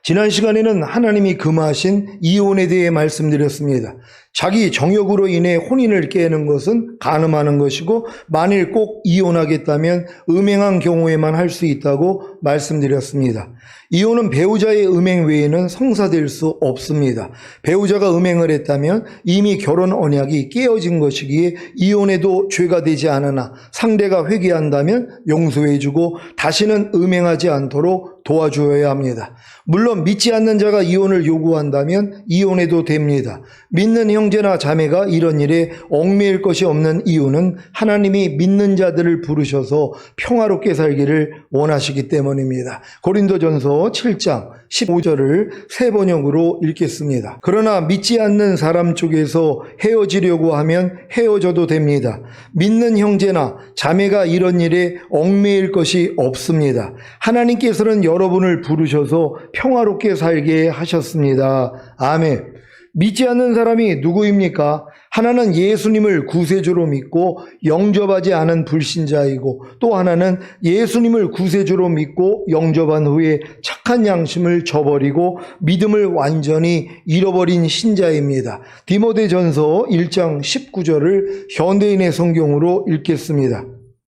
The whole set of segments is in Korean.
지난 시간에는 하나님이 금하신 이혼에 대해 말씀드렸습니다. 자기 정욕으로 인해 혼인을 깨는 것은 간음하는 것이고 만일 꼭 이혼하겠다면 음행한 경우에만 할 수 있다고 말씀드렸습니다. 이혼은 배우자의 음행 외에는 성사될 수 없습니다. 배우자가 음행을 했다면 이미 결혼 언약이 깨어진 것이기에 이혼해도 죄가 되지 않으나 상대가 회개한다면 용서해주고 다시는 음행하지 않도록 도와주어야 합니다. 물론 믿지 않는 자가 이혼을 요구한다면 이혼해도 됩니다. 믿는 형제나 자매가 이런 일에 얽매일 것이 없는 이유는 하나님이 믿는 자들을 부르셔서 평화롭게 살기를 원하시기 때문입니다. 고린도전서 7장 15절을 세 번역으로 읽겠습니다. 그러나 믿지 않는 사람 쪽에서 헤어지려고 하면 헤어져도 됩니다. 믿는 형제나 자매가 이런 일에 얽매일 것이 없습니다. 하나님께서는 여러분을 부르셔서 평화롭게 살게 하셨습니다. 아멘. 믿지 않는 사람이 누구입니까? 하나는 예수님을 구세주로 믿고 영접하지 않은 불신자이고 또 하나는 예수님을 구세주로 믿고 영접한 후에 착한 양심을 저버리고 믿음을 완전히 잃어버린 신자입니다. 디모데전서 1장 19절을 현대인의 성경으로 읽겠습니다.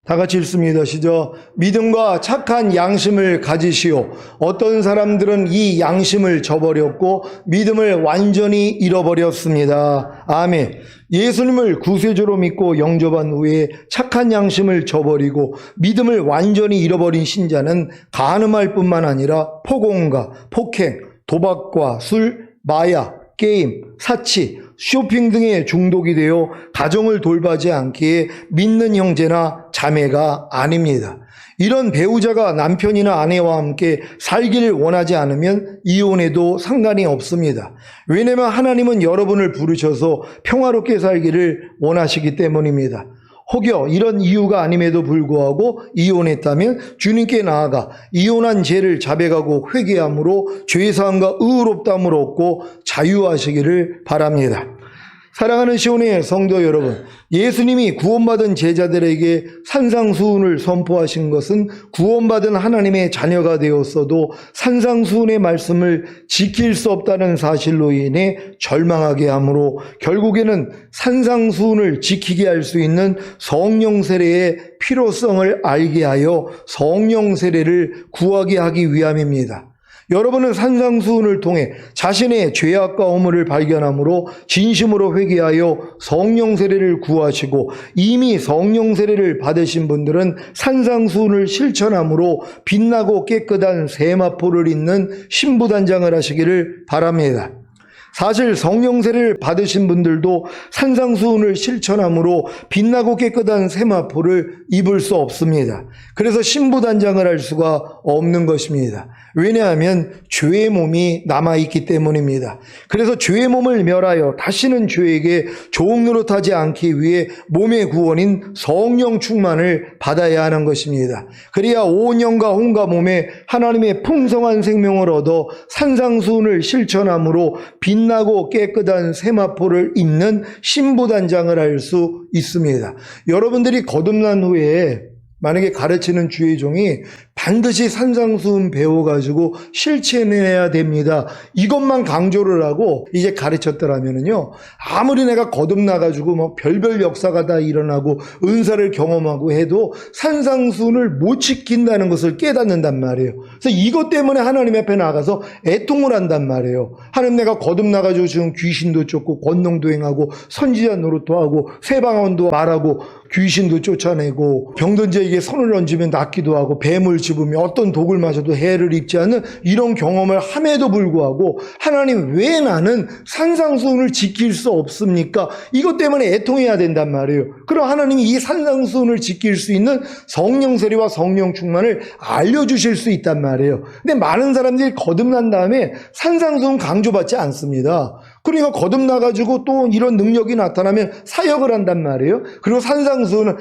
다 같이 읽습니다. 시작. 믿음과 착한 양심을 가지시오. 어떤 사람들은 이 양심을 저버렸고 믿음을 완전히 잃어버렸습니다. 아멘. 예수님을 구세주로 믿고 영접한 후에 착한 양심을 저버리고 믿음을 완전히 잃어버린 신자는 간음할 뿐만 아니라 포공과 폭행, 도박과 술, 마약, 게임, 사치, 쇼핑 등에 중독이 되어 가정을 돌보지 않기에 믿는 형제나 자매가 아닙니다. 이런 배우자가 남편이나 아내와 함께 살기를 원하지 않으면 이혼해도 상관이 없습니다. 왜냐하면 하나님은 여러분을 부르셔서 평화롭게 살기를 원하시기 때문입니다. 혹여 이런 이유가 아님에도 불구하고 이혼했다면 주님께 나아가 이혼한 죄를 자백하고 회개함으로 죄사함과 의롭다함을 얻고 자유하시기를 바랍니다. 사랑하는 시온의 성도 여러분, 예수님이 구원받은 제자들에게 산상수훈을 선포하신 것은 구원받은 하나님의 자녀가 되었어도 산상수훈의 말씀을 지킬 수 없다는 사실로 인해 절망하게 하므로 결국에는 산상수훈을 지키게 할 수 있는 성령 세례의 필요성을 알게 하여 성령 세례를 구하게 하기 위함입니다. 여러분은 산상수훈을 통해 자신의 죄악과 허물을 발견함으로 진심으로 회개하여 성령 세례를 구하시고 이미 성령 세례를 받으신 분들은 산상수훈을 실천함으로 빛나고 깨끗한 세마포를 잇는 신부단장을 하시기를 바랍니다. 사실 성령 세례를 받으신 분들도 산상수훈을 실천함으로 빛나고 깨끗한 세마포를 입을 수 없습니다. 그래서 신부단장을 할 수가 없는 것입니다. 왜냐하면 죄의 몸이 남아있기 때문입니다. 그래서 죄의 몸을 멸하여 다시는 죄에게 조응 노릇하지 않기 위해 몸의 구원인 성령 충만을 받아야 하는 것입니다. 그래야 온 영과 혼과 몸에 하나님의 풍성한 생명을 얻어 산상수훈을 실천함으로 빛나고 깨끗한 세마포를 입는 신부단장을 할 수 있습니다. 여러분들이 거듭난 후에 만약에 가르치는 주의 종이 반드시 산상수훈 배워가지고 실천해야 됩니다. 이것만 강조를 하고 이제 가르쳤더라면요. 아무리 내가 거듭나가지고 뭐 별별 역사가 다 일어나고 은사를 경험하고 해도 산상수훈을 못 지킨다는 것을 깨닫는단 말이에요. 그래서 이것 때문에 하나님 앞에 나가서 애통을 한단 말이에요. 하나님 내가 거듭나가지고 지금 귀신도 쫓고 권능도 행하고 선지자 노릇도 하고 세방언도 말하고 귀신도 쫓아내고 병든 자에게 손을 얹으면 낫기도 하고 뱀을 집으며 어떤 독을 마셔도 해를 입지 않는 이런 경험을 함에도 불구하고 하나님 왜 나는 산상수훈을 지킬 수 없습니까? 이것 때문에 애통해야 된단 말이에요. 그럼 하나님이 이 산상수훈을 지킬 수 있는 성령 세례와 성령 충만을 알려주실 수 있단 말이에요. 근데 많은 사람들이 거듭난 다음에 산상수훈 강조받지 않습니다. 그러니까 거듭나가지고 또 이런 능력이 나타나면 사역을 한단 말이에요. 그리고 산상수훈은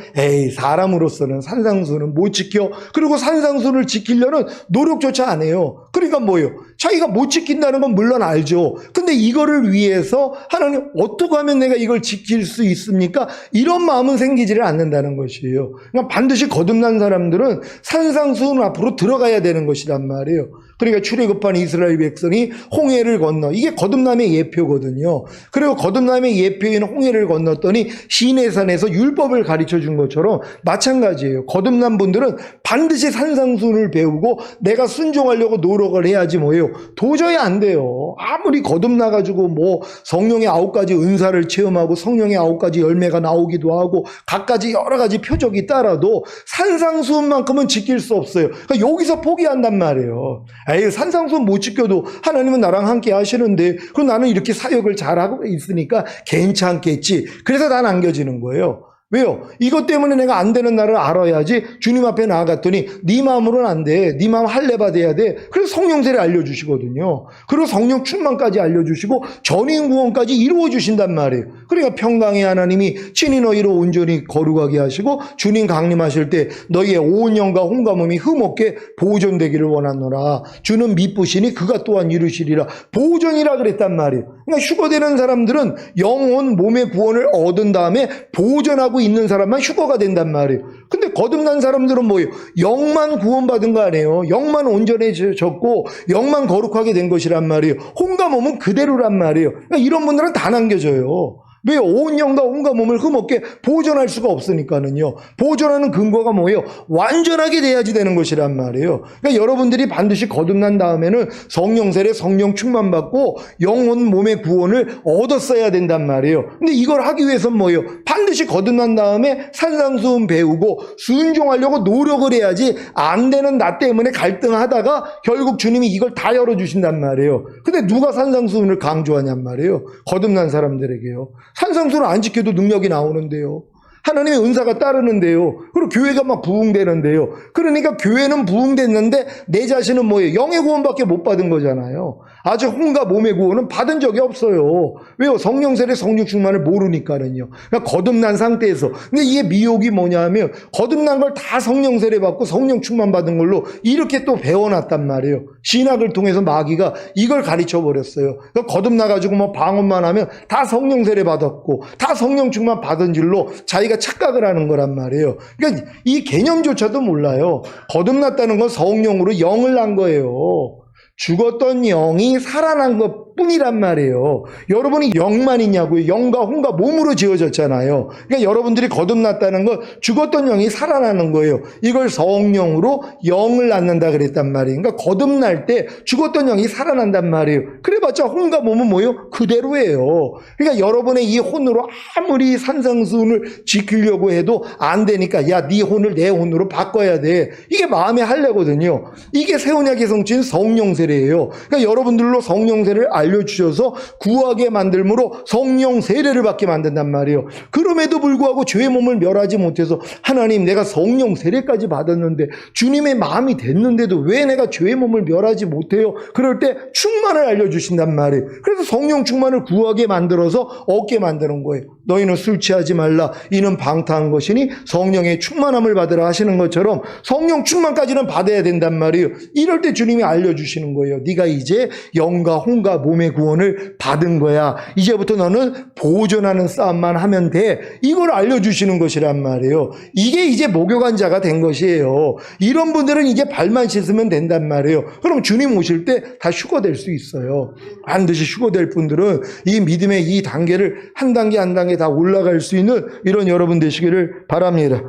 사람으로서는 산상수훈은 못 지켜. 그리고 산상수훈을 지키려는 노력조차 안 해요. 그러니까 뭐예요? 자기가 못 지킨다는 건 물론 알죠. 근데 이거를 위해서 하나님 어떻게 하면 내가 이걸 지킬 수 있습니까? 이런 마음은 생기지를 않는다는 것이에요. 그러니까 반드시 거듭난 사람들은 산상수훈 앞으로 들어가야 되는 것이란 말이에요. 그러니까 출애굽한 이스라엘 백성이 홍해를 건너, 이게 거듭남의 예표거든요. 그리고 거듭남의 예표인 홍해를 건넜더니 시내산에서 율법을 가르쳐 준 것처럼 마찬가지예요. 거듭난 분들은 반드시 산상수훈을 배우고 내가 순종하려고 노력을 해야지 뭐예요. 도저히 안 돼요. 아무리 거듭나가지고 뭐 성령의 9가지 은사를 체험하고 성령의 9가지 열매가 나오기도 하고 갖가지 여러 가지 표적이 따라도 산상수훈만큼은 지킬 수 없어요. 그러니까 여기서 포기한단 말이에요. 에이, 산상수훈 못 지켜도 하나님은 나랑 함께 하시는데 그럼 나는 이렇게 사역을 잘하고 있으니까 괜찮겠지. 그래서 다 남겨지는 거예요. 왜요? 이것 때문에 내가 안 되는 날을 알아야지. 주님 앞에 나아갔더니 네 마음으로는 안 돼. 네 마음 할례받아야 돼. 그래서 성령세례 알려주시거든요. 그리고 성령 충만까지 알려주시고 전인 구원까지 이루어 주신단 말이에요. 그러니까 평강의 하나님이 친히 너희로 온전히 거룩하게 하시고 주님 강림하실 때 너희의 온 영과 혼과 몸이 흠없게 보존되기를 원하노라. 주는 미쁘시니 그가 또한 이루시리라. 보존이라 그랬단 말이에요. 그러니까 휴거되는 사람들은 영혼 몸의 구원을 얻은 다음에 보존하고 있는 사람만 휴거가 된단 말이에요. 근데 거듭난 사람들은 뭐예요? 영만 구원받은 거 아니에요. 영만 온전해졌고 영만 거룩하게 된 것이란 말이에요. 혼과 몸은 그대로란 말이에요. 그러니까 이런 분들은 다 남겨져요. 왜요? 온 영과 온과 몸을 흠없게 보존할 수가 없으니까는요. 보존하는 근거가 뭐예요? 완전하게 돼야지 되는 것이란 말이에요. 그러니까 여러분들이 반드시 거듭난 다음에는 성령 세례, 성령 충만 받고 영혼 몸의 구원을 얻었어야 된단 말이에요. 근데 이걸 하기 위해서는 뭐예요? 반드시 거듭난 다음에 산상수훈 배우고 순종하려고 노력을 해야지 안 되는 나 때문에 갈등하다가 결국 주님이 이걸 다 열어주신단 말이에요. 근데 누가 산상수훈을 강조하냔 말이에요. 거듭난 사람들에게요. 산상수훈을 안 지켜도 능력이 나오는데요. 하나님의 은사가 따르는데요. 그리고 교회가 막 부흥되는데요. 그러니까 교회는 부흥됐는데 내 자신은 뭐예요? 영의 구원밖에 못 받은 거잖아요. 아직 혼과 몸의 구원은 받은 적이 없어요. 왜요? 성령 세례, 성령 충만을 모르니까는요. 그러니까 거듭난 상태에서. 근데 이게 미혹이 뭐냐 하면 거듭난 걸 다 성령 세례 받고 성령 충만 받은 걸로 이렇게 또 배워놨단 말이에요. 신학을 통해서 마귀가 이걸 가르쳐 버렸어요. 그러니까 거듭나가지고 뭐 방언만 하면 다 성령 세례 받았고 다 성령 충만 받은 줄로 자기가 착각을 하는 거란 말이에요. 그러니까 이 개념조차도 몰라요. 거듭났다는 건 성령으로 영을 낳은 거예요. 죽었던 영이 살아난 것 뿐이란 말이에요. 여러분이 영만 있냐고요. 영과 혼과 몸으로 지어졌잖아요. 그러니까 여러분들이 거듭났다는 건 죽었던 영이 살아나는 거예요. 이걸 성령으로 영을 낳는다 그랬단 말이에요. 그러니까 거듭날 때 죽었던 영이 살아난단 말이에요. 그래봤자 혼과 몸은 뭐예요? 그대로예요. 그러니까 여러분의 이 혼으로 아무리 산상수훈을 지키려고 해도 안 되니까 야, 네 혼을 내 혼으로 바꿔야 돼. 이게 마음의 할례거든요. 이게 새 언약의 성취인 성령 세례예요. 그러니까 여러분들로 성령 세례를 알려주셔서 구하게 만들므로 성령 세례를 받게 만든단 말이에요. 그럼에도 불구하고 죄의 몸을 멸하지 못해서 하나님 내가 성령 세례까지 받았는데 주님의 마음이 됐는데도 왜 내가 죄의 몸을 멸하지 못해요? 그럴 때 충만을 알려주신단 말이에요. 그래서 성령 충만을 구하게 만들어서 얻게 만드는 거예요. 너희는 술 취하지 말라. 이는 방탕한 것이니 성령의 충만함을 받으라 하시는 것처럼 성령 충만까지는 받아야 된단 말이에요. 이럴 때 주님이 알려주시는 거예요. 네가 이제 영과 혼과 몸의 구원을 받은 거야. 이제부터 너는 보존하는 싸움만 하면 돼. 이걸 알려주시는 것이란 말이에요. 이게 이제 목욕한 자가 된 것이에요. 이런 분들은 이제 발만 씻으면 된단 말이에요. 그럼 주님 오실 때 다 휴거될 수 있어요. 반드시 휴거될 분들은 이 믿음의 이 단계를 한 단계 한 단계 다 올라갈 수 있는 이런 여러분 되시기를 바랍니다.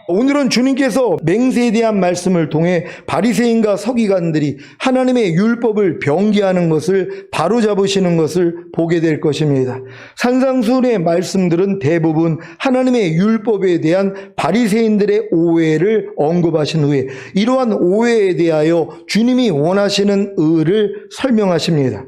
오늘은 주님께서 맹세에 대한 말씀을 통해 바리새인과 서기관들이 하나님의 율법을 변개하는 것을 바로잡으시는 것을 보게 될 것입니다. 산상수훈의 말씀들은 대부분 하나님의 율법에 대한 바리새인들의 오해를 언급하신 후에 이러한 오해에 대하여 주님이 원하시는 의를 설명하십니다.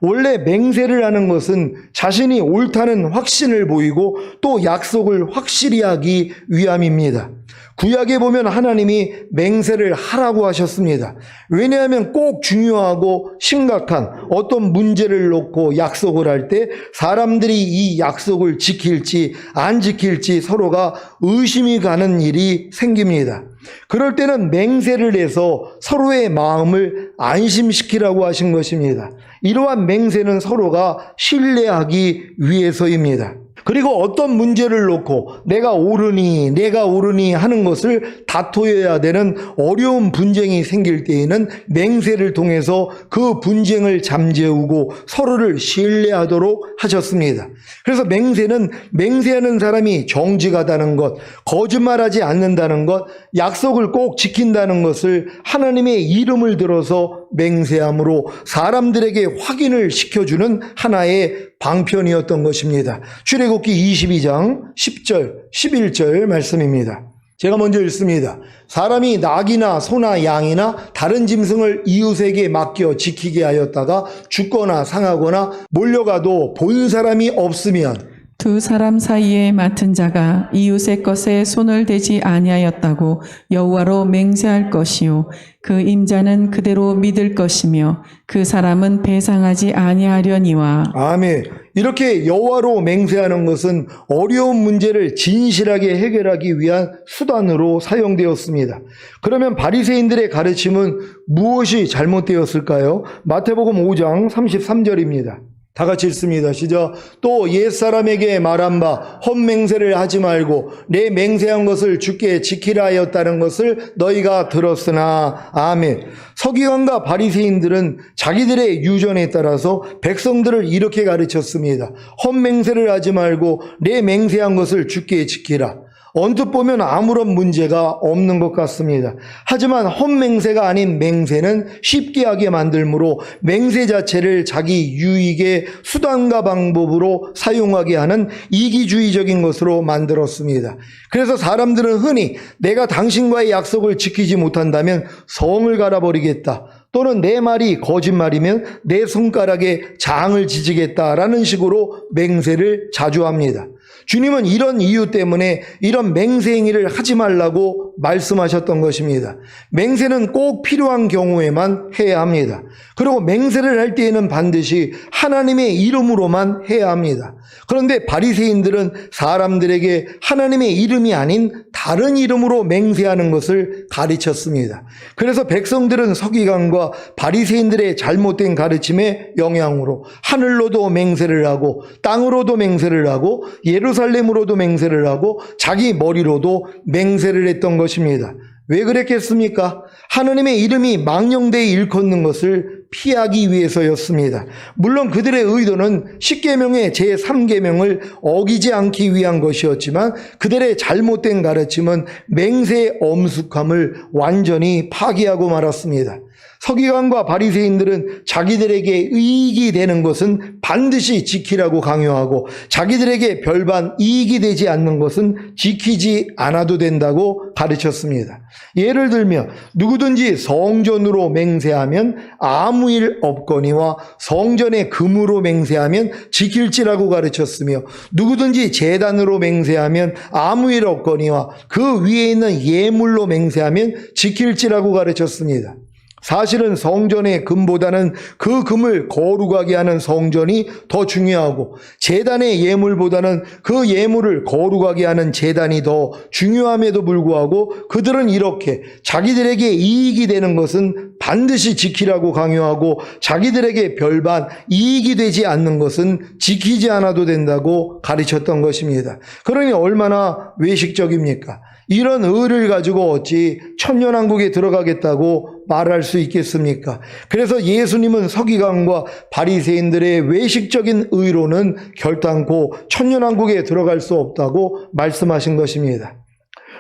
원래 맹세를 하는 것은 자신이 옳다는 확신을 보이고 또 약속을 확실히 하기 위함입니다. 구약에 보면 하나님이 맹세를 하라고 하셨습니다. 왜냐하면 꼭 중요하고 심각한 어떤 문제를 놓고 약속을 할 때 사람들이 이 약속을 지킬지 안 지킬지 서로가 의심이 가는 일이 생깁니다. 그럴 때는 맹세를 해서 서로의 마음을 안심시키라고 하신 것입니다. 이러한 맹세는 서로가 신뢰하기 위해서입니다. 그리고 어떤 문제를 놓고 내가 옳으니 하는 것을 다투어야 되는 어려운 분쟁이 생길 때에는 맹세를 통해서 그 분쟁을 잠재우고 서로를 신뢰하도록 하셨습니다. 그래서 맹세는 맹세하는 사람이 정직하다는 것, 거짓말하지 않는다는 것, 약속을 꼭 지킨다는 것을 하나님의 이름을 들어서 맹세함으로 사람들에게 확인을 시켜주는 하나의 방편이었던 것입니다. 출애굽기 22장 10절, 11절 말씀입니다. 제가 먼저 읽습니다. 사람이 낙이나 소나 양이나 다른 짐승을 이웃에게 맡겨 지키게 하였다가 죽거나 상하거나 몰려가도 본 사람이 없으면 두 사람 사이에 맡은 자가 이웃의 것에 손을 대지 아니하였다고 여호와로 맹세할 것이요 그 임자는 그대로 믿을 것이며 그 사람은 배상하지 아니하려니와. 아멘. 이렇게 여호와로 맹세하는 것은 어려운 문제를 진실하게 해결하기 위한 수단으로 사용되었습니다. 그러면 바리새인들의 가르침은 무엇이 잘못되었을까요? 마태복음 5장 33절입니다. 다 같이 읽습니다. 시작. 또 옛사람에게 말한 바 헛맹세를 하지 말고 내 맹세한 것을 주께 지키라 하였다는 것을 너희가 들었으나. 아멘. 서기관과 바리새인들은 자기들의 유전에 따라서 백성들을 이렇게 가르쳤습니다. 헛맹세를 하지 말고 내 맹세한 것을 주께 지키라. 언뜻 보면 아무런 문제가 없는 것 같습니다. 하지만 헛맹세가 아닌 맹세는 쉽게 하게 만들므로 맹세 자체를 자기 유익의 수단과 방법으로 사용하게 하는 이기주의적인 것으로 만들었습니다. 그래서 사람들은 흔히 내가 당신과의 약속을 지키지 못한다면 성을 갈아버리겠다, 또는 내 말이 거짓말이면 내 손가락에 장을 지지겠다라는 식으로 맹세를 자주 합니다. 주님은 이런 이유 때문에 이런 맹세 행위를 하지 말라고 말씀하셨던 것입니다. 맹세는 꼭 필요한 경우에만 해야 합니다. 그리고 맹세를 할 때에는 반드시 하나님의 이름으로만 해야 합니다. 그런데 바리새인들은 사람들에게 하나님의 이름이 아닌 다른 이름으로 맹세하는 것을 가르쳤습니다. 그래서 백성들은 서기관과 바리새인들의 잘못된 가르침의 영향으로 하늘로도 맹세를 하고 땅으로도 맹세를 하고 예루살렘으로도 맹세를 하고 자기 머리로도 맹세를 했던 것입니다. 왜 그랬겠습니까? 하나님의 이름이 망령되이 일컫는 것을 피하기 위해서였습니다. 물론 그들의 의도는 십계명의 제3계명을 어기지 않기 위한 것이었지만 그들의 잘못된 가르침은 맹세의 엄숙함을 완전히 파괴하고 말았습니다. 서기관과 바리새인들은 자기들에게 이익이 되는 것은 반드시 지키라고 강요하고 자기들에게 별반 이익이 되지 않는 것은 지키지 않아도 된다고 가르쳤습니다. 예를 들면 누구든지 성전으로 맹세하면 아무 일 없거니와 성전의 금으로 맹세하면 지킬지라고 가르쳤으며 누구든지 제단으로 맹세하면 아무 일 없거니와 그 위에 있는 예물로 맹세하면 지킬지라고 가르쳤습니다. 사실은 성전의 금보다는 그 금을 거룩하게 하는 성전이 더 중요하고 제단의 예물보다는 그 예물을 거룩하게 하는 제단이 더 중요함에도 불구하고 그들은 이렇게 자기들에게 이익이 되는 것은 반드시 지키라고 강요하고 자기들에게 별반 이익이 되지 않는 것은 지키지 않아도 된다고 가르쳤던 것입니다. 그러니 얼마나 외식적입니까? 이런 의를 가지고 어찌 천년왕국에 들어가겠다고 말할 수 있겠습니까? 그래서 예수님은 서기관과 바리새인들의 외식적인 의로는 결단코 천년왕국에 들어갈 수 없다고 말씀하신 것입니다.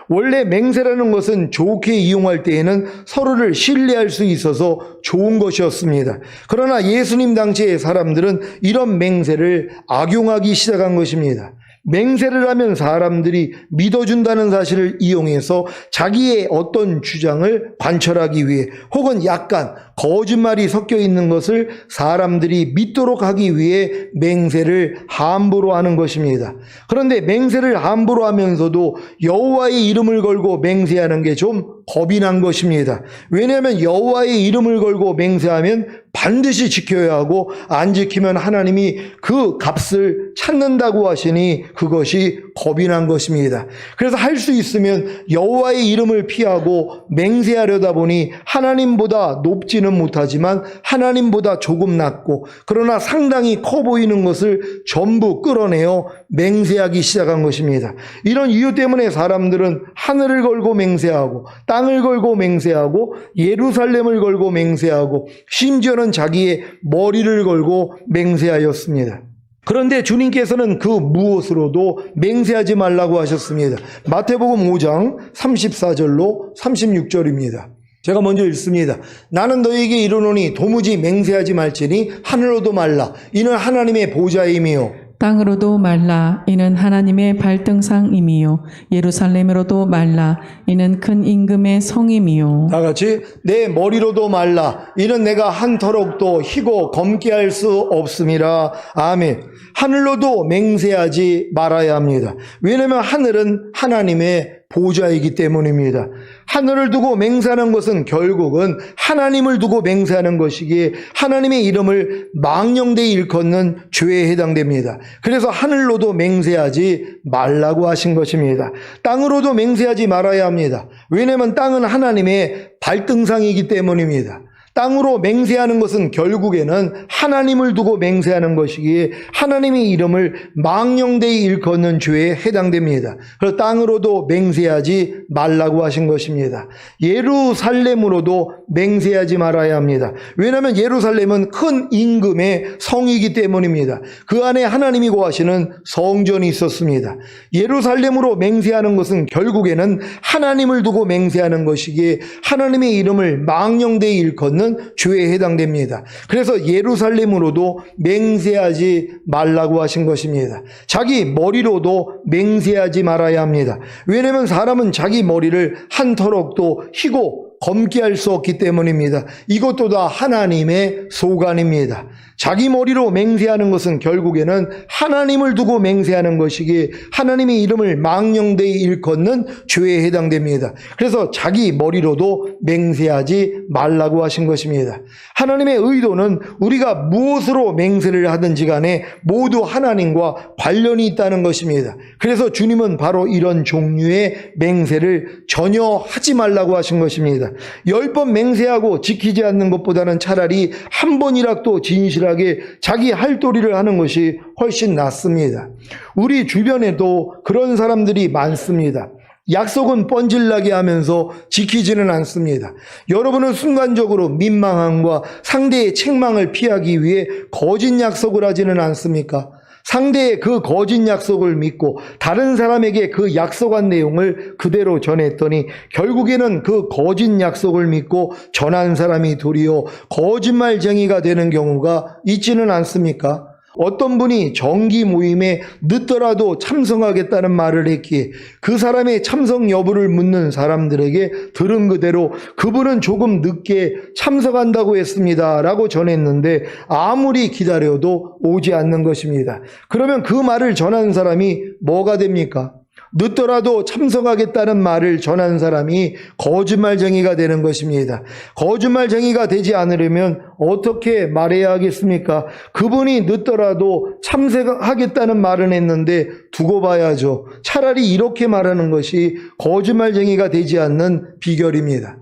원래 맹세라는 것은 좋게 이용할 때에는 서로를 신뢰할 수 있어서 좋은 것이었습니다. 그러나 예수님 당시의 사람들은 이런 맹세를 악용하기 시작한 것입니다. 맹세를 하면 사람들이 믿어준다는 사실을 이용해서 자기의 어떤 주장을 관철하기 위해 혹은 약간 거짓말이 섞여 있는 것을 사람들이 믿도록 하기 위해 맹세를 함부로 하는 것입니다. 그런데 맹세를 함부로 하면서도 여호와의 이름을 걸고 맹세하는 게 좀 겁이 난 것입니다. 왜냐하면 여호와의 이름을 걸고 맹세하면 반드시 지켜야 하고 안 지키면 하나님이 그 값을 찾는다고 하시니 그것이 겁이 난 것입니다. 그래서 할 수 있으면 여호와의 이름을 피하고 맹세하려다 보니 하나님보다 높지는 못하지만 하나님보다 조금 낮고 그러나 상당히 커 보이는 것을 전부 끌어내어 맹세하기 시작한 것입니다. 이런 이유 때문에 사람들은 하늘을 걸고 맹세하고 땅을 걸고 맹세하고 예루살렘을 걸고 맹세하고 심지어는 자기의 머리를 걸고 맹세하였습니다. 그런데 주님께서는 그 무엇으로도 맹세하지 말라고 하셨습니다. 마태복음 5장 34절로 36절입니다. 제가 먼저 읽습니다. 나는 너에게 이르노니 도무지 맹세하지 말지니 하늘로도 말라. 이는 하나님의 보좌임이요 땅으로도 말라. 이는 하나님의 발등상임이요 예루살렘으로도 말라. 이는 큰 임금의 성임이요. 다 같이 내 머리로도 말라. 이는 내가 한 터럭도 희고 검게 할 수 없음이라. 아멘. 하늘로도 맹세하지 말아야 합니다. 왜냐하면 하늘은 하나님의 보좌이기 때문입니다. 하늘을 두고 맹세하는 것은 결국은 하나님을 두고 맹세하는 것이기에 하나님의 이름을 망령되이 일컫는 죄에 해당됩니다. 그래서 하늘로도 맹세하지 말라고 하신 것입니다. 땅으로도 맹세하지 말아야 합니다. 왜냐하면 땅은 하나님의 발등상이기 때문입니다. 땅으로 맹세하는 것은 결국에는 하나님을 두고 맹세하는 것이기에 하나님의 이름을 망령되이 일컫는 죄에 해당됩니다. 그래서 땅으로도 맹세하지 말라고 하신 것입니다. 예루살렘으로도 맹세하지 말아야 합니다. 왜냐하면 예루살렘은 큰 임금의 성이기 때문입니다. 그 안에 하나님이 거하시는 성전이 있었습니다. 예루살렘으로 맹세하는 것은 결국에는 하나님을 두고 맹세하는 것이기에 하나님의 이름을 망령되이 일컫는 죄에 해당됩니다. 그래서 예루살렘으로도 맹세하지 말라고 하신 것입니다. 자기 머리로도 맹세하지 말아야 합니다. 왜냐하면 사람은 자기 머리를 한 터럭도 희고 검게 할 수 없기 때문입니다. 이것도 다 하나님의 소관입니다. 자기 머리로 맹세하는 것은 결국에는 하나님을 두고 맹세하는 것이기에 하나님의 이름을 망령되이 일컫는 죄에 해당됩니다. 그래서 자기 머리로도 맹세하지 말라고 하신 것입니다. 하나님의 의도는 우리가 무엇으로 맹세를 하든지 간에 모두 하나님과 관련이 있다는 것입니다. 그래서 주님은 바로 이런 종류의 맹세를 전혀 하지 말라고 하신 것입니다. 10번 맹세하고 지키지 않는 것보다는 차라리 한 번이라도 진실하게 자기 할 도리를 하는 것이 훨씬 낫습니다. 우리 주변에도 그런 사람들이 많습니다. 약속은 뻔질나게 하면서 지키지는 않습니다. 여러분은 순간적으로 민망함과 상대의 책망을 피하기 위해 거짓 약속을 하지는 않습니까? 상대의 그 거짓 약속을 믿고 다른 사람에게 그 약속한 내용을 그대로 전했더니 결국에는 그 거짓 약속을 믿고 전한 사람이 도리어 거짓말쟁이가 되는 경우가 있지는 않습니까? 어떤 분이 정기 모임에 늦더라도 참석하겠다는 말을 했기에 그 사람의 참석 여부를 묻는 사람들에게 들은 그대로 그분은 조금 늦게 참석한다고 했습니다 라고 전했는데 아무리 기다려도 오지 않는 것입니다. 그러면 그 말을 전한 사람이 뭐가 됩니까? 늦더라도 참석하겠다는 말을 전한 사람이 거짓말쟁이가 되는 것입니다. 거짓말쟁이가 되지 않으려면 어떻게 말해야 하겠습니까? 그분이 늦더라도 참석하겠다는 말은 했는데 두고 봐야죠. 차라리 이렇게 말하는 것이 거짓말쟁이가 되지 않는 비결입니다.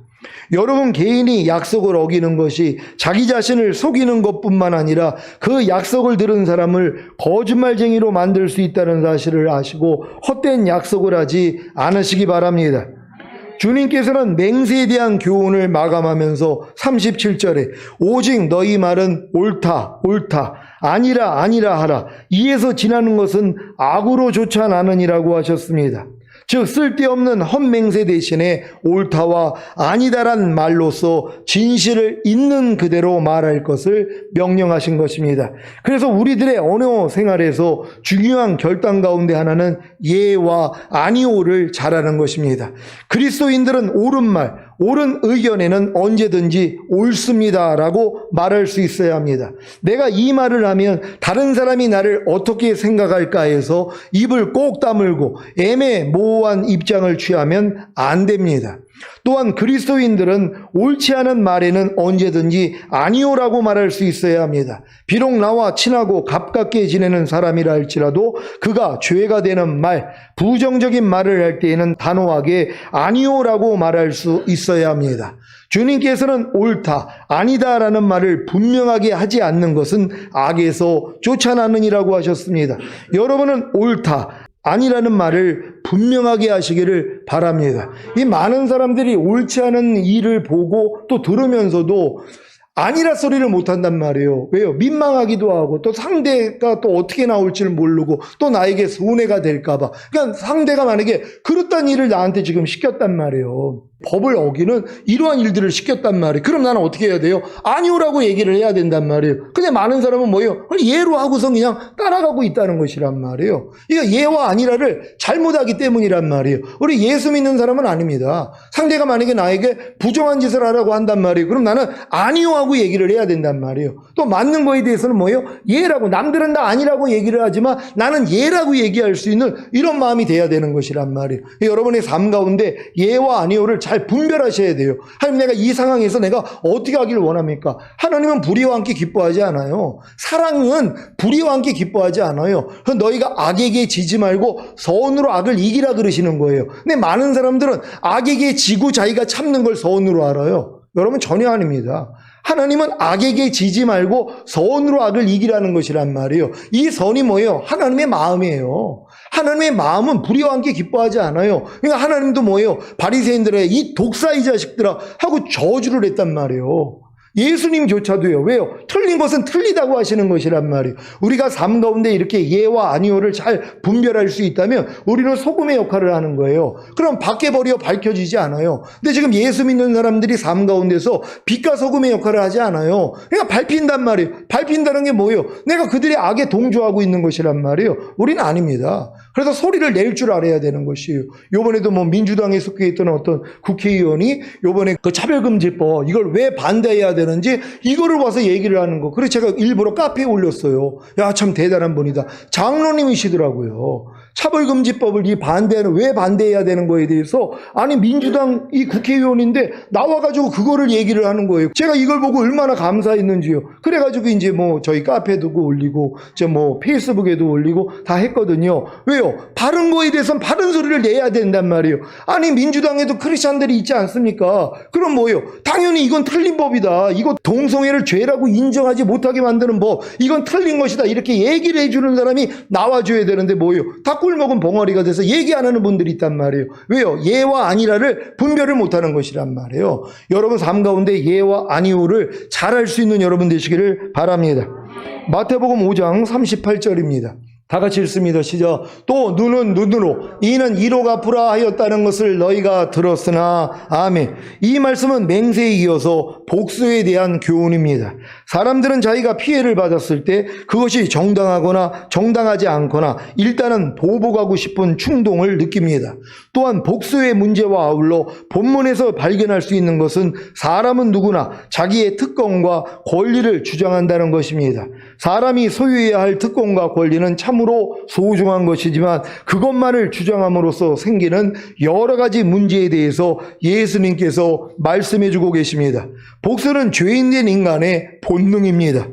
여러분 개인이 약속을 어기는 것이 자기 자신을 속이는 것뿐만 아니라 그 약속을 들은 사람을 거짓말쟁이로 만들 수 있다는 사실을 아시고 헛된 약속을 하지 않으시기 바랍니다. 주님께서는 맹세에 대한 교훈을 마감하면서 37절에 오직 너희 말은 옳다 옳다 아니라 아니라 하라 이에서 지나는 것은 악으로 좋지 않으니라고 하셨습니다. 즉 쓸데없는 헛맹세 대신에 옳다와 아니다란 말로써 진실을 있는 그대로 말할 것을 명령하신 것입니다. 그래서 우리들의 언어 생활에서 중요한 결단 가운데 하나는 예와 아니오를 잘하는 것입니다. 그리스도인들은 옳은 말, 옳은 의견에는 언제든지 옳습니다라고 말할 수 있어야 합니다. 내가 이 말을 하면 다른 사람이 나를 어떻게 생각할까 해서 입을 꼭 다물고 애매모호한 입장을 취하면 안 됩니다. 또한 그리스도인들은 옳지 않은 말에는 언제든지 아니오라고 말할 수 있어야 합니다. 비록 나와 친하고 가깝게 지내는 사람이라 할지라도 그가 죄가 되는 말, 부정적인 말을 할 때에는 단호하게 아니오라고 말할 수 있어야 합니다. 주님께서는 옳다, 아니다라는 말을 분명하게 하지 않는 것은 악에서 쫓아나느니라고 하셨습니다. 여러분은 옳다, 아니라는 말을 분명하게 하시기를 바랍니다. 이 많은 사람들이 옳지 않은 일을 보고 또 들으면서도 아니라 소리를 못한단 말이에요. 왜요? 민망하기도 하고 또 상대가 또 어떻게 나올지를 모르고 또 나에게 손해가 될까 봐. 그러니까 상대가 만약에 그렇다는 일을 나한테 지금 시켰단 말이에요. 법을 어기는 이러한 일들을 시켰단 말이에요. 그럼 나는 어떻게 해야 돼요? 아니오라고 얘기를 해야 된단 말이에요. 근데 많은 사람은 뭐예요? 예로 하고서 그냥 따라가고 있다는 것이란 말이에요. 이거 예와 아니라를 잘못하기 때문이란 말이에요. 우리 예수 믿는 사람은 아닙니다. 상대가 만약에 나에게 부정한 짓을 하라고 한단 말이에요. 그럼 나는 아니오하고 얘기를 해야 된단 말이에요. 또 맞는 거에 대해서는 뭐예요? 예라고. 남들은 다 아니라고 얘기를 하지만 나는 예라고 얘기할 수 있는 이런 마음이 돼야 되는 것이란 말이에요. 여러분의 삶 가운데 예와 아니오를 잘 분별하셔야 돼요. 하나님, 내가 이 상황에서 내가 어떻게 하기를 원합니까? 하나님은 불의와 함께 기뻐하지 않아요. 사랑은 불의와 함께 기뻐하지 않아요. 너희가 악에게 지지 말고 선으로 악을 이기라 그러시는 거예요. 근데 많은 사람들은 악에게 지고 자기가 참는 걸 선으로 알아요. 여러분, 전혀 아닙니다. 하나님은 악에게 지지 말고 선으로 악을 이기라는 것이란 말이에요. 이 선이 뭐예요? 하나님의 마음이에요. 하나님의 마음은 불의와 함께 기뻐하지 않아요. 그러니까 하나님도 뭐예요? 바리새인들의 이 독사 이 자식들아 하고 저주를 했단 말이에요. 예수님조차도요. 왜요? 틀린 것은 틀리다고 하시는 것이란 말이에요. 우리가 삶 가운데 이렇게 예와 아니오를 잘 분별할 수 있다면 우리는 소금의 역할을 하는 거예요. 그럼 밖에 버려 밝혀지지 않아요. 근데 지금 예수 믿는 사람들이 삶 가운데서 빛과 소금의 역할을 하지 않아요. 그러니까 밟힌단 말이에요. 밟힌다는 게 뭐예요? 내가 그들의 악에 동조하고 있는 것이란 말이에요. 우리는 아닙니다. 그래서 소리를 낼 줄 알아야 되는 것이에요. 요번에도 뭐 민주당에 속해 있던 어떤 국회의원이 요번에 그 차별금지법 이걸 왜 반대해야 되는지 이거를 와서 얘기를 하는 거. 그래서 제가 일부러 카페에 올렸어요. 야, 참 대단한 분이다. 장로님이시더라고요. 차별금지법을 왜 반대해야 되는 거에 대해서 아니 민주당 이 국회의원인데 나와가지고 그거를 얘기를 하는 거예요. 제가 이걸 보고 얼마나 감사했는지요. 그래가지고 이제 뭐 저희 카페도 올리고 뭐 페이스북에도 올리고 다 했거든요. 왜요? 바른 거에 대해서는 바른 소리를 내야 된단 말이에요. 아니 민주당에도 크리스찬들이 있지 않습니까? 그럼 뭐예요? 당연히 이건 틀린 법이다. 이거 동성애를 죄라고 인정하지 못하게 만드는 법. 이건 틀린 것이다. 이렇게 얘기를 해주는 사람이 나와줘야 되는데 뭐예요? 다 꿀먹은 벙어리가 돼서 얘기 안 하는 분들이 있단 말이에요. 왜요? 예와 아니라를 분별을 못하는 것이란 말이에요. 여러분 삶 가운데 예와 아니오를 잘할 수 있는 여러분 되시기를 바랍니다. 마태복음 5장 38절입니다. 다 같이 읽습니다. 시작. 또 눈은 눈으로 이는 이로 갚으라 하였다는 것을 너희가 들었으나 아멘. 이 말씀은 맹세에 이어서 복수에 대한 교훈입니다. 사람들은 자기가 피해를 받았을 때 그것이 정당하거나 정당하지 않거나 일단은 보복하고 싶은 충동을 느낍니다. 또한 복수의 문제와 아울러 본문에서 발견할 수 있는 것은 사람은 누구나 자기의 특권과 권리를 주장한다는 것입니다. 사람이 소유해야 할 특권과 권리는 참으로 소중한 것이지만 그것만을 주장함으로써 생기는 여러 가지 문제에 대해서 예수님께서 말씀해주고 계십니다. 복수는 죄인된 인간의 본능입니다.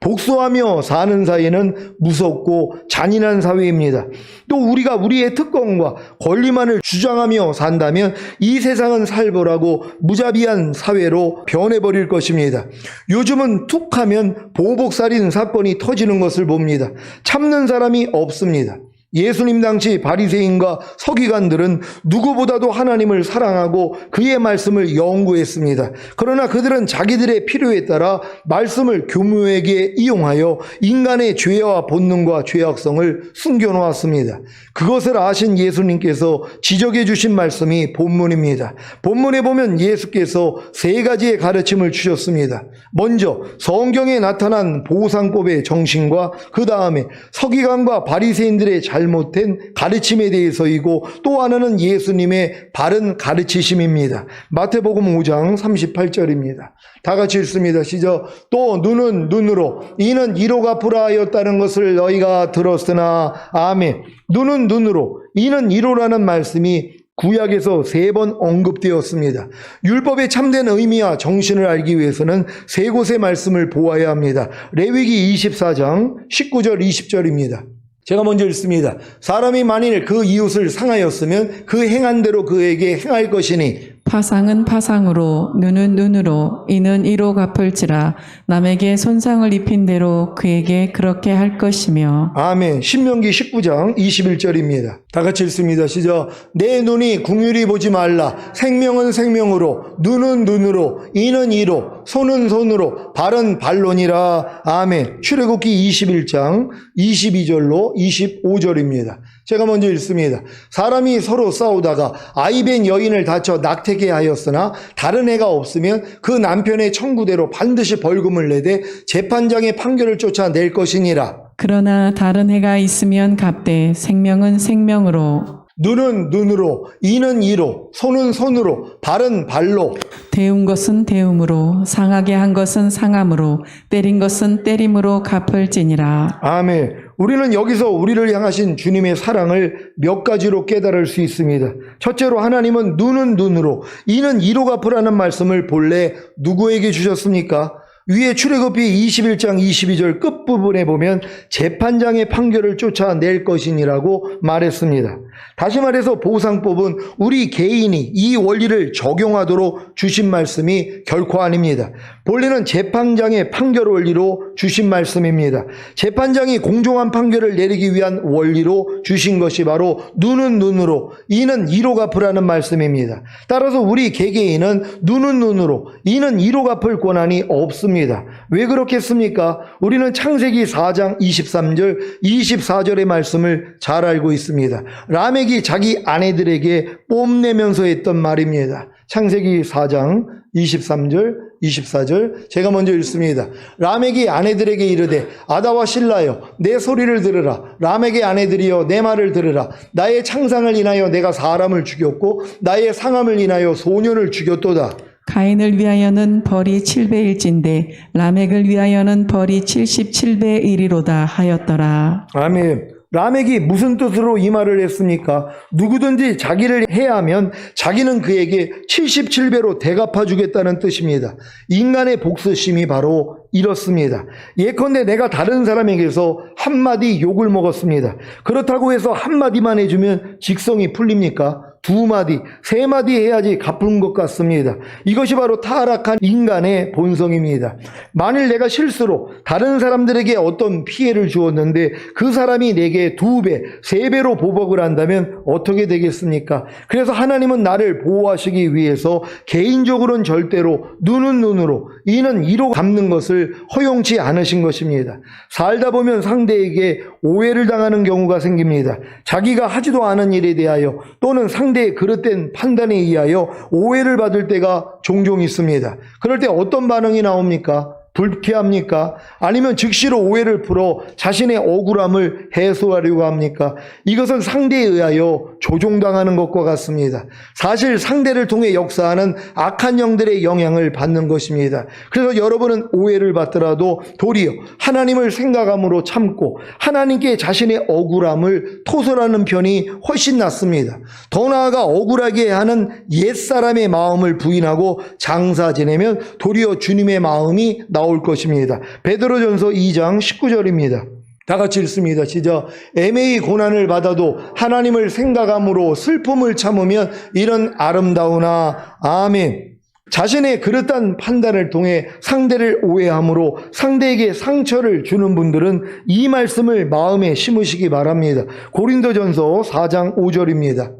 복수하며 사는 사회는 무섭고 잔인한 사회입니다. 또 우리가 우리의 특권과 권리만을 주장하며 산다면 이 세상은 살벌하고 무자비한 사회로 변해버릴 것입니다. 요즘은 툭하면 보복살인 사건이 터지는 것을 봅니다. 참는 사람이 없습니다. 예수님 당시 바리새인과 서기관들은 누구보다도 하나님을 사랑하고 그의 말씀을 연구했습니다. 그러나 그들은 자기들의 필요에 따라 말씀을 교묘하게 이용하여 인간의 죄와 본능과 죄악성을 숨겨놓았습니다. 그것을 아신 예수님께서 지적해 주신 말씀이 본문입니다. 본문에 보면 예수께서 세 가지의 가르침을 주셨습니다. 먼저 성경에 나타난 보상법의 정신과 그 다음에 서기관과 바리새인들의 잘못된 가르침에 대해서이고 또 하나는 예수님의 바른 가르치심입니다. 마태복음 5장 38절입니다. 다 같이 읽습니다. 시작. 또 눈은 눈으로 이는 이로 갚으라 하였다는 것을 너희가 들었으나 아멘. 눈은 눈으로 이는 이로라는 말씀이 구약에서 3번 언급되었습니다. 율법의 참된 의미와 정신을 알기 위해서는 3곳의 말씀을 보아야 합니다. 레위기 24장 19절 20절입니다. 제가 먼저 읽습니다. 사람이 만일 그 이웃을 상하였으면 그 행한 대로 그에게 행할 것이니 파상은 파상으로 눈은 눈으로 이는 이로 갚을지라 남에게 손상을 입힌 대로 그에게 그렇게 할 것이며. 아멘. 신명기 19장 21절입니다. 다 같이 읽습니다. 시작. 내 눈이 궁휼히 보지 말라. 생명은 생명으로, 눈은 눈으로, 이는 이로, 손은 손으로, 발은 발로니라. 아멘. 출애굽기 21장 22절로 25절입니다. 제가 먼저 읽습니다. 사람이 서로 싸우다가 아이벤 여인을 다쳐 낙태게 하였으나 다른 애가 없으면 그 남편의 청구대로 반드시 벌금을 내되 재판장의 판결을 쫓아낼 것이니라. 그러나 다른 해가 있으면 갚되 생명은 생명으로 눈은 눈으로, 이는 이로, 손은 손으로, 발은 발로. 데운 것은 데움으로 상하게 한 것은 상함으로 때린 것은 때림으로 갚을지니라. 아멘. 우리는 여기서 우리를 향하신 주님의 사랑을 몇 가지로 깨달을 수 있습니다. 첫째로 하나님은 눈은 눈으로, 이는 이로 갚으라는 말씀을 본래 누구에게 주셨습니까? 위에 출애굽기 21장 22절 끝부분에 보면 재판장의 판결을 쫓아낼 것이니라고 말했습니다. 다시 말해서 보상법은 우리 개인이 이 원리를 적용하도록 주신 말씀이 결코 아닙니다. 본래는 재판장의 판결 원리로 주신 말씀입니다. 재판장이 공정한 판결을 내리기 위한 원리로 주신 것이 바로 눈은 눈으로, 이는 이로 갚으라는 말씀입니다. 따라서 우리 개개인은 눈은 눈으로, 이는 이로 갚을 권한이 없습니다. 왜 그렇겠습니까? 우리는 창세기 4장 23절, 24절의 말씀을 잘 알고 있습니다. 라멕이 자기 아내들에게 뽐내면서 했던 말입니다. 창세기 4장 23절, 24절 제가 먼저 읽습니다. 라멕이 아내들에게 이르되 아다와 실라여 내 소리를 들으라. 라멕의 아내들이여 내 말을 들으라. 나의 창상을 인하여 내가 사람을 죽였고 나의 상함을 인하여 소년을 죽였도다. 가인을 위하여는 벌이 7배일진데 라멕을 위하여는 벌이 77배 일이로다 하였더라. 아멘. 라멕이 무슨 뜻으로 이 말을 했습니까? 누구든지 자기를 해하면 자기는 그에게 77배로 대갚아 주겠다는 뜻입니다. 인간의 복수심이 바로 이렇습니다. 예컨대 내가 다른 사람에게서 한마디 욕을 먹었습니다. 그렇다고 해서 한마디만 해주면 직성이 풀립니까? 2마디, 3마디 해야지 갚은 것 같습니다. 이것이 바로 타락한 인간의 본성입니다. 만일 내가 실수로 다른 사람들에게 어떤 피해를 주었는데 그 사람이 내게 2배, 3배로 보복을 한다면 어떻게 되겠습니까? 그래서 하나님은 나를 보호하시기 위해서 개인적으로는 절대로 눈은 눈으로, 이는 이로 갚는 것을 허용치 않으신 것입니다. 살다 보면 상대에게 오해를 당하는 경우가 생깁니다. 자기가 하지도 않은 일에 대하여 또는 상대의 그릇된 판단에 의하여 오해를 받을 때가 종종 있습니다. 그럴 때 어떤 반응이 나옵니까? 불쾌합니까? 아니면 즉시로 오해를 풀어 자신의 억울함을 해소하려고 합니까? 이것은 상대에 의하여 조종당하는 것과 같습니다. 사실 상대를 통해 역사하는 악한 영들의 영향을 받는 것입니다. 그래서 여러분은 오해를 받더라도 도리어 하나님을 생각함으로 참고 하나님께 자신의 억울함을 토설하는 편이 훨씬 낫습니다. 더 나아가 억울하게 하는 옛사람의 마음을 부인하고 장사 지내면 도리어 주님의 마음이 나올 것입니다. 베드로전서 2장 19절입니다. 다 같이 읽습니다. 시작. 애매히 고난을 받아도 하나님을 생각함으로 슬픔을 참으면 이런 아름다우나. 아멘. 자신의 그릇된 판단을 통해 상대를 오해함으로 상대에게 상처를 주는 분들은 이 말씀을 마음에 심으시기 바랍니다. 고린도전서 4장 5절입니다.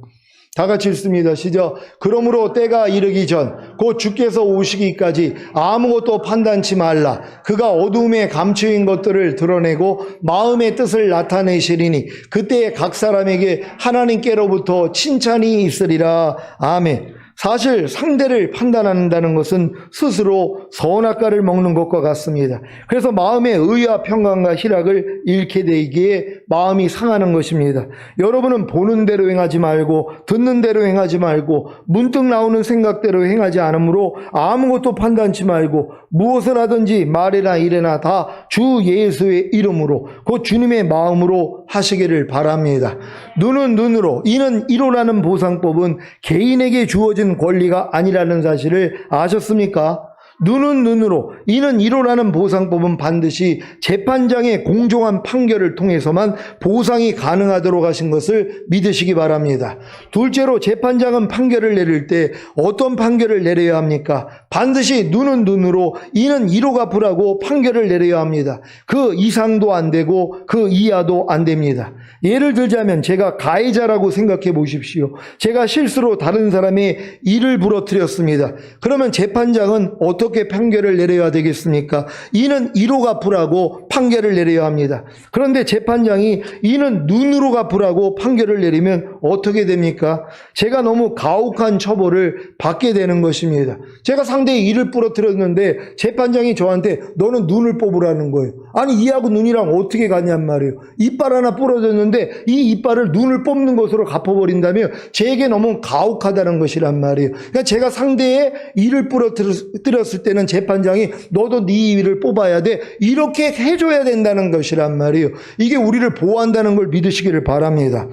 다 같이 읽습니다. 시작. 그러므로 때가 이르기 전 곧 주께서 오시기까지 아무것도 판단치 말라. 그가 어두움에 감추인 것들을 드러내고 마음의 뜻을 나타내시리니 그때에 각 사람에게 하나님께로부터 칭찬이 있으리라. 아멘. 사실 상대를 판단한다는 것은 스스로 선악과를 먹는 것과 같습니다. 그래서 마음의 의와 평강과 희락을 잃게 되기에 마음이 상하는 것입니다. 여러분은 보는 대로 행하지 말고 듣는 대로 행하지 말고 문득 나오는 생각대로 행하지 않으므로 아무것도 판단치 말고 무엇을 하든지 말이나 일이나 다 주 예수의 이름으로 곧 주님의 마음으로 하시기를 바랍니다. 눈은 눈으로 이는 이로라는 보상법은 개인에게 주어진 권리가 아니라는 사실을 아셨습니까? 눈은 눈으로 이는 이로라는 보상법은 반드시 재판장의 공정한 판결을 통해서만 보상이 가능하도록 하신 것을 믿으시기 바랍니다. 둘째로 재판장은 판결을 내릴 때 어떤 판결을 내려야 합니까? 반드시 눈은 눈으로 이는 이로 갚으라고 판결을 내려야 합니다. 그 이상도 안 되고 그 이하도 안 됩니다. 예를 들자면 제가 가해자라고 생각해 보십시오. 제가 실수로 다른 사람의 일을 부러뜨렸습니다. 그러면 재판장은 어떻게 판결을 내려야 되겠습니까? 이는 이로 갚으라고 판결을 내려야 합니다. 그런데 재판장이 이는 눈으로 갚으라고 판결을 내리면 어떻게 됩니까? 제가 너무 가혹한 처벌을 받게 되는 것입니다. 제가 상대의 일을 부러뜨렸는데 재판장이 저한테 너는 눈을 뽑으라는 거예요. 아니 이하고 눈이랑 어떻게 가냔 말이에요. 이빨 하나 부러졌는데 이 이빨을 눈을 뽑는 것으로 갚아버린다면 제게 너무 가혹하다는 것이란 말이에요. 그러니까 제가 상대의 일을 부러뜨렸을 때는 재판장이 너도 네 일을 뽑아야 돼 이렇게 해줘야 된다는 것이란 말이에요. 이게 우리를 보호한다는 걸 믿으시기를 바랍니다.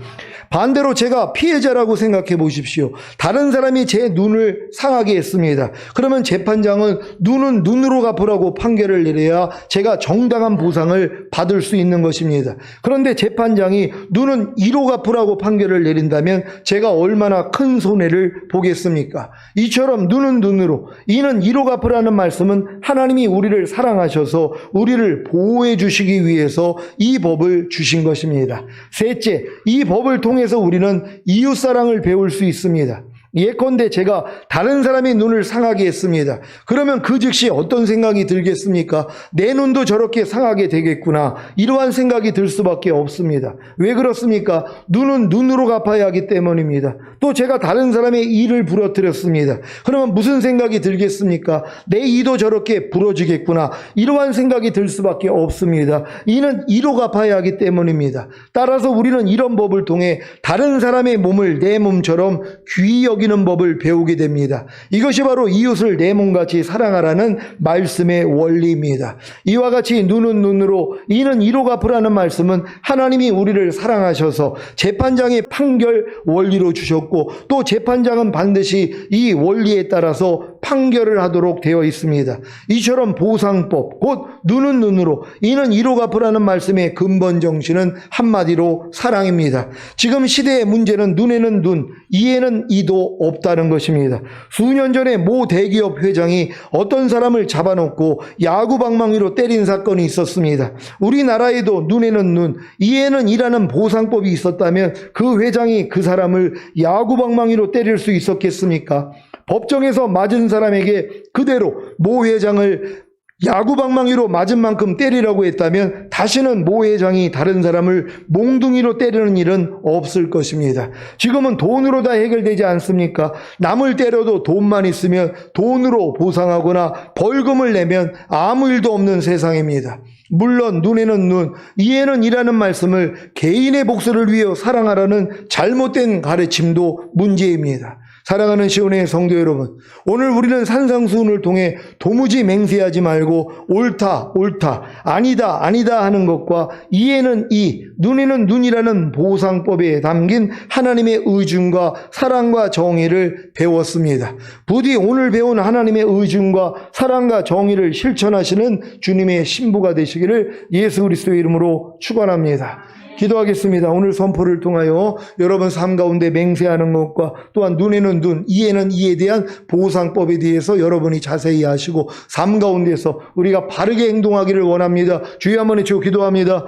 반대로 제가 피해자라고 생각해 보십시오. 다른 사람이 제 눈을 상하게 했습니다. 그러면 재판장은 눈은 눈으로 갚으라고 판결을 내려야 제가 정당한 보상을 받을 수 있는 것입니다. 그런데 재판장이 눈은 이로 갚으라고 판결을 내린다면 제가 얼마나 큰 손해를 보겠습니까? 이처럼 눈은 눈으로 이는 이로 갚으라는 말씀은 하나님이 우리를 사랑하셔서 우리를 보호해 주시기 위해서 이 법을 주신 것입니다. 셋째, 이 법을 통해서 우리는 이웃사랑을 배울 수 있습니다. 예컨대 제가 다른 사람의 눈을 상하게 했습니다. 그러면 그 즉시 어떤 생각이 들겠습니까? 내 눈도 저렇게 상하게 되겠구나. 이러한 생각이 들 수밖에 없습니다. 왜 그렇습니까? 눈은 눈으로 갚아야 하기 때문입니다. 또 제가 다른 사람의 이를 부러뜨렸습니다. 그러면 무슨 생각이 들겠습니까? 내 이도 저렇게 부러지겠구나. 이러한 생각이 들 수밖에 없습니다. 이는 이로 갚아야 하기 때문입니다. 따라서 우리는 이런 법을 통해 다른 사람의 몸을 내 몸처럼 귀히 여기는 법을 배우게 됩니다. 이것이 바로 이웃을 내 몸같이 사랑하라는 말씀의 원리입니다. 이와 같이 눈은 눈으로 이는 이로 갚으라는 말씀은 하나님이 우리를 사랑하셔서 재판장의 판결 원리로 주셨고 또 재판장은 반드시 이 원리에 따라서 판결을 하도록 되어 있습니다. 이처럼 보상법 곧 눈은 눈으로 이는 이로 갚으라는 말씀의 근본 정신은 한마디로 사랑입니다. 지금 시대의 문제는 눈에는 눈, 이에는 이도 없다는 것입니다. 수년 전에 모 대기업 회장이 어떤 사람을 잡아놓고 야구 방망이로 때린 사건이 있었습니다. 우리나라에도 눈에는 눈, 이에는 이라는 보상법이 있었다면 그 회장이 그 사람을 야구 방망이로 때릴 수 있었겠습니까? 법정에서 맞은 사람에게 그대로 모 회장을 야구방망이로 맞은 만큼 때리라고 했다면 다시는 모 회장이 다른 사람을 몽둥이로 때리는 일은 없을 것입니다. 지금은 돈으로 다 해결되지 않습니까? 남을 때려도 돈만 있으면 돈으로 보상하거나 벌금을 내면 아무 일도 없는 세상입니다. 물론 눈에는 눈, 이에는 이라는 말씀을 개인의 복수를 위해 사랑하라는 잘못된 가르침도 문제입니다. 사랑하는 시온의 성도 여러분, 오늘 우리는 산상수훈을 통해 도무지 맹세하지 말고 옳다, 옳다, 아니다, 아니다 하는 것과 이에는 이, 눈에는 눈이라는 보상법에 담긴 하나님의 의중과 사랑과 정의를 배웠습니다. 부디 오늘 배운 하나님의 의중과 사랑과 정의를 실천하시는 주님의 신부가 되시기를 예수 그리스도의 이름으로 축원합니다. 기도하겠습니다. 오늘 선포를 통하여 여러분 삶 가운데 맹세하는 것과 또한 눈에는 눈, 이에는 이에 대한 보상법에 대해서 여러분이 자세히 아시고 삶 가운데서 우리가 바르게 행동하기를 원합니다. 주여 한번 외치고 기도합니다.